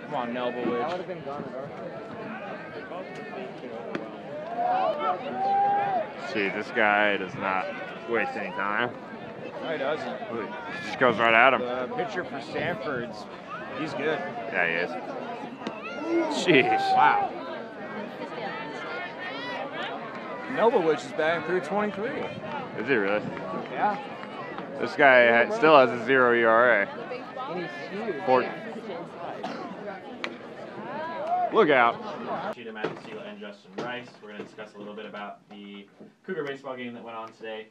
Come on, Nelbowitz. That would have been gone at our See, this guy does not waste any time. No, he doesn't. He just goes right at him. The pitcher for Stanford's, he's good. Yeah, he is. Jeez. Wow. Nelbowitz is batting .323. Is he really? Yeah. This guy still has a 0 ERA. And he's huge. Look out. Cheetah, Matthew Steele, and Justin Rice. We're going to discuss a little bit about the Cougar baseball game that went on today.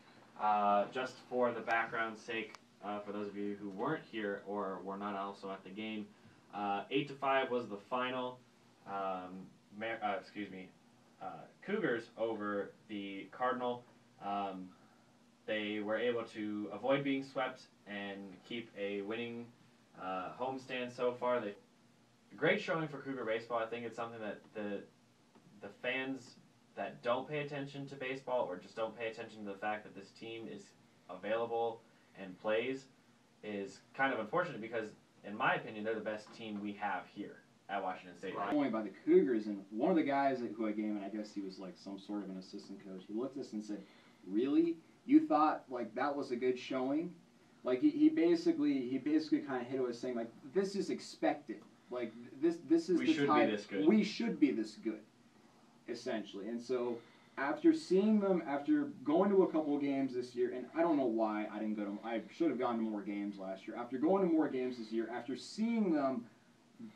Just for the background's sake, for those of you who weren't here or were not also at the game, 8-5 was the final. Cougars over the Cardinal. They were able to avoid being swept and keep a winning homestand so far. Great showing for Cougar baseball. I think it's something that the fans that don't pay attention to baseball or just don't pay attention to the fact that this team is available and plays is kind of unfortunate because, in my opinion, they're the best team we have here at Washington State. Only by the Cougars, and one of the guys who I gave, and I guess he was like some sort of an assistant coach, he looked at us and said, "Really? You thought like that was a good showing?" Like he basically kind of hit it with saying like, "This is expected. Like this is We the should type, be this good. We should be this good, essentially." And so after seeing them, after going to a couple of games this year, and I don't know why I didn't go to, I should have gone to more games last year. After going to more games this year, after seeing them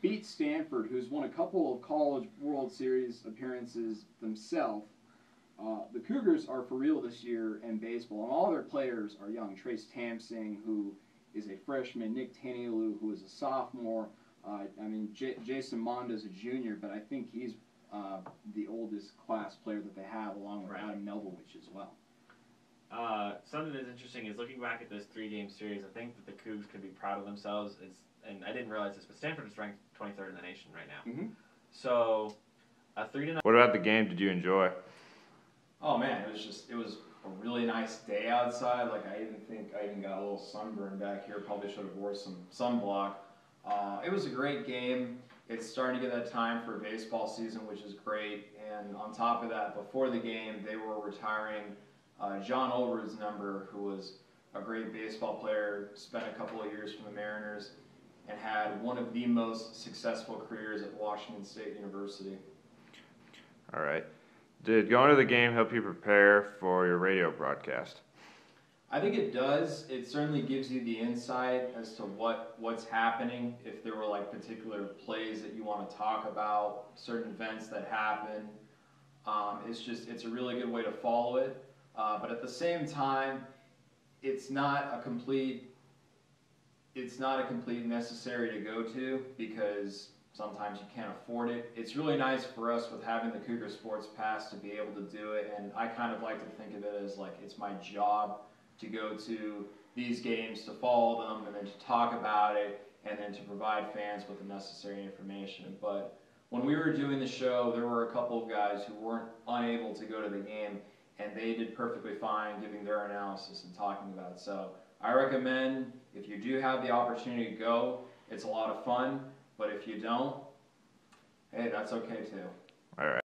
beat Stanford, who's won a couple of College World Series appearances themselves, the Cougars are for real this year in baseball, and all their players are young. Trace Tamsing, who is a freshman, Nick Tanielu, who is a sophomore. Jason Monda is a junior, but I think he's the oldest class player that they have, along with Adam Nelbowitz as well. Something that's interesting is looking back at this 3-game series, I think that the Cougs can be proud of themselves. And I didn't realize this, but Stanford is ranked 23rd in the nation right now. Mm-hmm. So, a 3-0. What about the game did you enjoy? Oh man, it was a really nice day outside. Like I even got a little sunburn back here. Probably should have wore some sunblock. It was a great game. It's starting to get that time for baseball season, which is great. And on top of that, before the game, they were retiring John Olber's number, who was a great baseball player, spent a couple of years from the Mariners, and had one of the most successful careers at Washington State University. All right. Did going to the game help you prepare for your radio broadcast? I think it does. It certainly gives you the insight as to what's happening. If there were like particular plays that you want to talk about, certain events that happen, it's a really good way to follow it. But at the same time, it's not a complete necessary to go to because sometimes you can't afford it. It's really nice for us with having the Cougar Sports Pass to be able to do it, and I kind of like to think of it as like it's my job to go to these games, to follow them, and then to talk about it, and then to provide fans with the necessary information. But when we were doing the show, there were a couple of guys who weren't unable to go to the game, and they did perfectly fine giving their analysis and talking about it. So I recommend, if you do have the opportunity to go, it's a lot of fun. But if you don't, hey, that's okay too. All right.